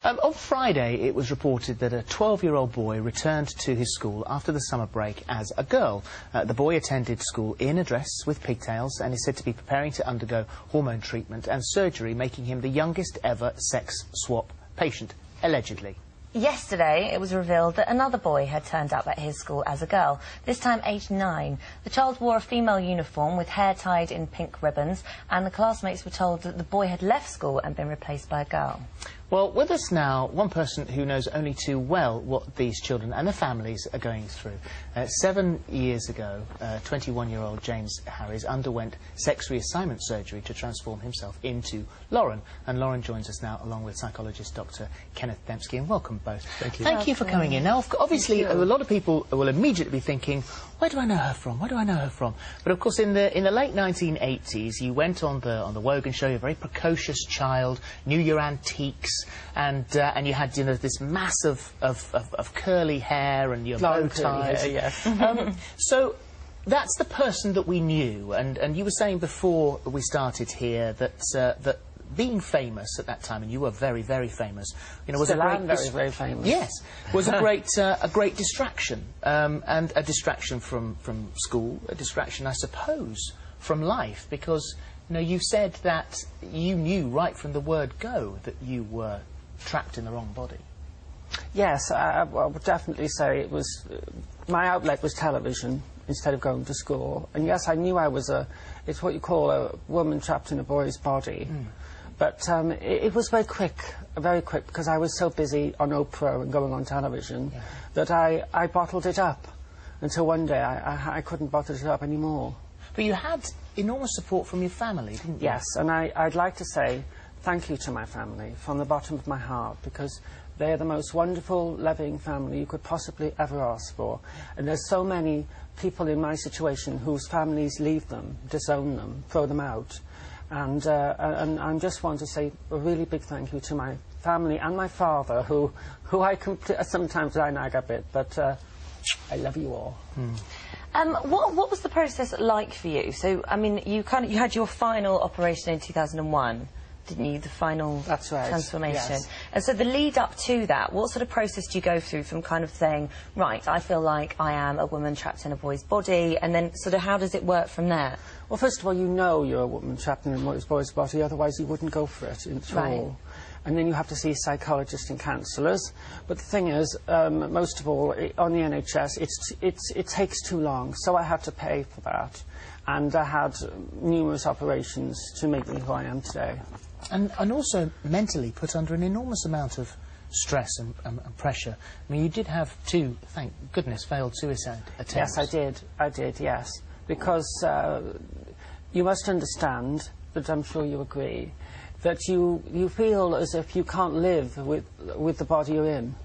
On Friday, it was reported that a 12-year-old boy returned to his school after the summer break as a girl. The boy attended school in a dress with pigtails and is said to be preparing to undergo hormone treatment and surgery, making him the youngest ever sex swap patient, allegedly. Yesterday, it was revealed that another boy had turned up at his school as a girl, this time aged 9. The child wore a female uniform with hair tied in pink ribbons, and the classmates were told that the boy had left school and been replaced by a girl. Well, with us now, one person who knows only too well what these children and their families are going through. 7 years ago, 21-year-old James Harries underwent sex reassignment surgery to transform himself into Lauren. And Lauren joins us now, along with psychologist Dr. Kenneth Dembski, and welcome both. Thank you. Thank you for coming in. Now, obviously, a lot of people will immediately be thinking, where do I know her from? Where do I know her from? But of course, in the late 1980s, you went on the Wogan show. You're a very precocious child, knew your antiques, and you had this mass of curly hair and your bow ties. Hair, yes. So that's the person that we knew, and you were saying before we started here that that being famous at that time, and you were very, very famous, was Still a great very, very famous. Yes, was a great distraction, and a distraction from school, a distraction, I suppose, from life, because you said that you knew right from the word go that you were trapped in the wrong body. Yes, I would definitely say it was. My outlet was television instead of going to school, and yes, I knew I was it's what you call a woman trapped in a boy's body. But it was very quick, because I was so busy on Oprah and going on television that I bottled it up until one day I couldn't bottle it up anymore. But you had enormous support from your family, didn't you? Yes, and I'd like to say thank you to my family from the bottom of my heart, because they're the most wonderful, loving family you could possibly ever ask for. And there's so many people in my situation whose families leave them, disown them, throw them out. And I just want to say a really big thank you to my family and my father, who sometimes I nag a bit, but I love you all. What was the process like for you? So, I mean, you had your final operation in 2001, didn't you? The final That's right. transformation. Yes. And so the lead up to that, what sort of process do you go through from kind of saying, right, I feel like I am a woman trapped in a boy's body, and then sort of how does it work from there? Well, first of all, you know you're a woman trapped in a boy's body, otherwise you wouldn't go for it at all. And then you have to see psychologists and counsellors. But the thing is, most of all, on the NHS, it takes too long, so I had to pay for that. And I had numerous operations to make me who I am today. And also mentally put under an enormous amount of stress and pressure. I mean, you did have 2, thank goodness, failed suicide attempts. Yes, I did, yes. Because you must understand, but I'm sure you agree, that you feel as if you can't live with the body you're in.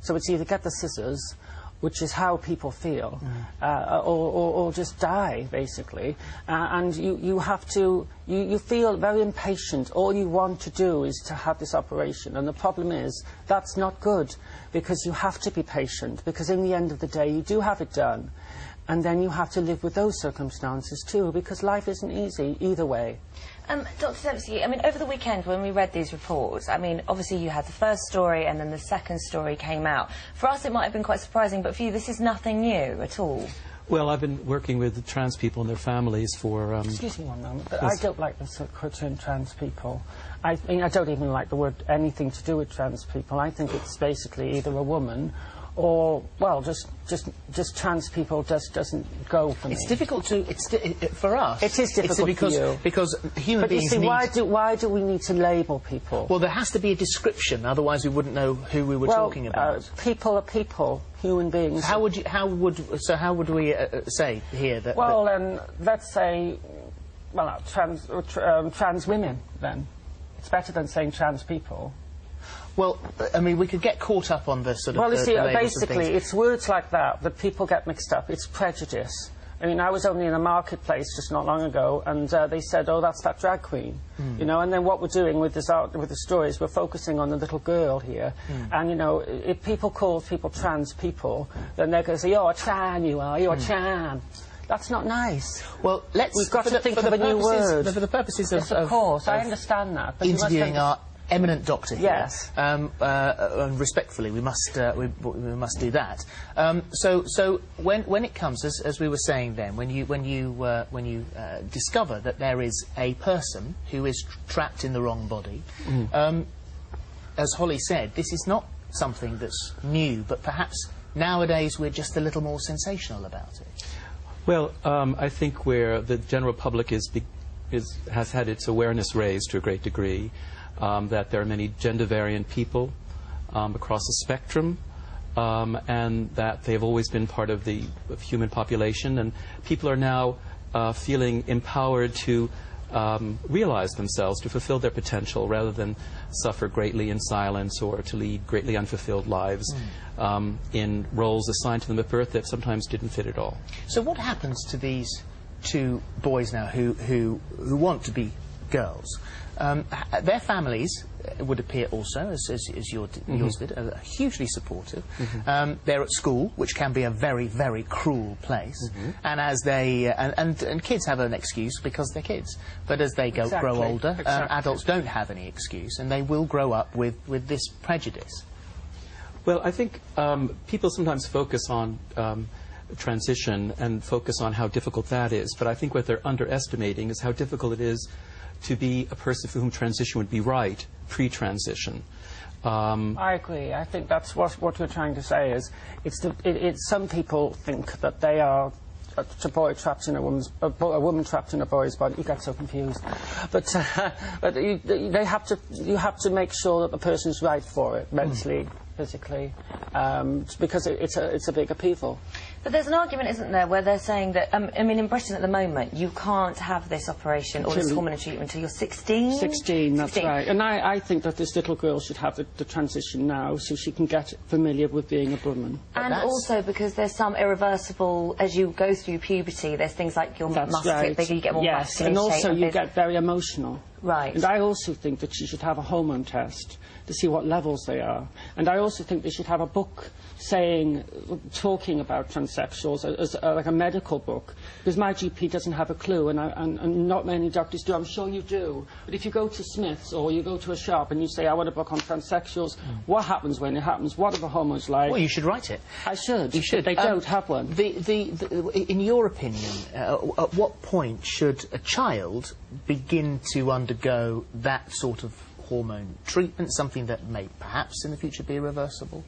So it's either get the scissors, which is how people feel, or just die, basically. And you have to, you feel very impatient. All you want to do is to have this operation. And the problem is, that's not good, because you have to be patient, because in the end of the day, you do have it done. And then you have to live with those circumstances too, because life isn't easy either way. Dr. Dembski, I mean, over the weekend when we read these reports, I mean, obviously you had the first story and then the second story came out. For us it might have been quite surprising, but for you this is nothing new at all. Well, I've been working with trans people and their families for... Excuse me one moment, but I don't like the term trans people. I mean, I don't even like the word anything to do with trans people. I think it's basically either a woman or, well, just trans people just doesn't go for me. It's difficult to... for us... It is difficult for you. Because human beings you see, need... why do we need to label people? Well, there has to be a description, otherwise we wouldn't know who we were talking about. People are people, human beings. So how would we say here that... Well, let's say, well, trans women, then. It's better than saying trans people. Well, I mean, we could get caught up on the sort of... Well, you see, basically, things. it's words like that people get mixed up. It's prejudice. I mean, I was only in a marketplace just not long ago, and they said, oh, that's that drag queen. You know, and then what we're doing with this with the stories, we're focusing on the little girl here. And, you know, if people call people trans people, then they're going to say, you're a tran, you're a tran. That's not nice. Well, we've got to think of a new word. For the purposes of course, I understand that. But interviewing our eminent doctor here. Yes. And respectfully, we must do that. So when it comes, as we were saying then, when you discover that there is a person who is trapped in the wrong body, as Holly said, this is not something that's new, but perhaps nowadays we're just a little more sensational about it. Well, I think where the general public has had its awareness raised to a great degree, that there are many gender variant people across the spectrum, and that they've always been part of the human population, and people are now feeling empowered to realize themselves, to fulfill their potential, rather than suffer greatly in silence or to lead greatly unfulfilled lives in roles assigned to them at birth that sometimes didn't fit at all. So what happens to these two boys now who want to be girls? Their families, it would appear also, as yours did, are hugely supportive. They're at school, which can be a very, very cruel place, and as they and kids have an excuse because they're kids. But as they grow older, adults don't have any excuse, and they will grow up with this prejudice. Well, I think people sometimes focus on transition and focus on how difficult that is, but I think what they're underestimating is how difficult it is to be a person for whom transition would be right pre-transition. I agree. I think that's what we're trying to say is some people think that they are a boy trapped in a woman trapped in a boy's body. You get so confused, but you have to make sure that the person's right for it mentally, physically, because it's a big upheaval. But there's an argument, isn't there, where they're saying that, I mean, in Britain at the moment, you can't have this operation or this hormone treatment until you're 16? 16, that's right. And I think that this little girl should have the transition now so she can get familiar with being a woman. And also because there's some irreversible, as you go through puberty, there's things like your muscles get bigger, you get more muscular. And also you get very emotional. Right. And I also think that she should have a hormone test to see what levels they are. And I also think they should have a book talking about transsexuals as like a medical book, because my GP doesn't have a clue, and not many doctors do. I'm sure you do. But if you go to Smith's or you go to a shop and you say, I want a book on transsexuals, what happens when it happens? What are the hormones like? Well, you should write it. I should. You should. They don't have one. In your opinion, at what point should a child begin to undergo that sort of hormone treatment, something that may perhaps in the future be irreversible?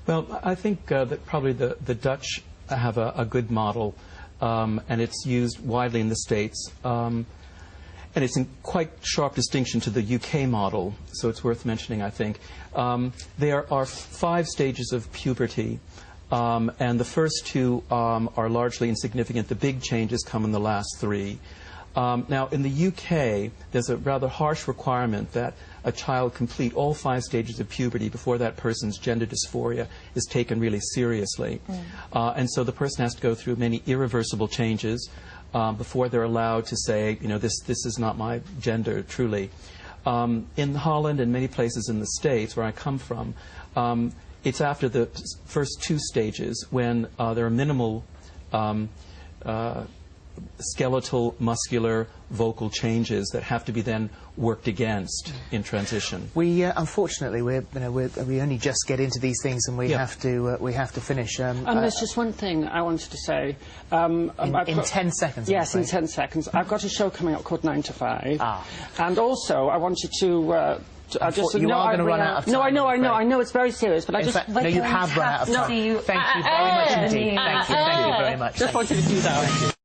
Well, I think that probably the Dutch have a good model, and it's used widely in the States. And it's in quite sharp distinction to the UK model, so it's worth mentioning, I think. There are 5 stages of puberty, and the first 2 are largely insignificant. The big changes come in the last 3. Now, in the UK, there's a rather harsh requirement that a child complete all 5 stages of puberty before that person's gender dysphoria is taken really seriously. And so the person has to go through many irreversible changes before they're allowed to say, you know, this is not my gender, truly. In Holland and many places in the States, where I come from, it's after the first 2 stages when there are minimal skeletal, muscular, vocal changes that have to be then worked against in transition. We unfortunately we only just get into these things, and we have to finish. And there's just one thing I wanted to say. In 10 seconds. Yes, in 10 seconds. I've got a show coming up called 9 to 5. And also I wanted to. You are going to run out of time. No, I know it's very serious, but in fact, no, you have run out of time. Thank you very much indeed. Thank you very much. Just wanted to do that.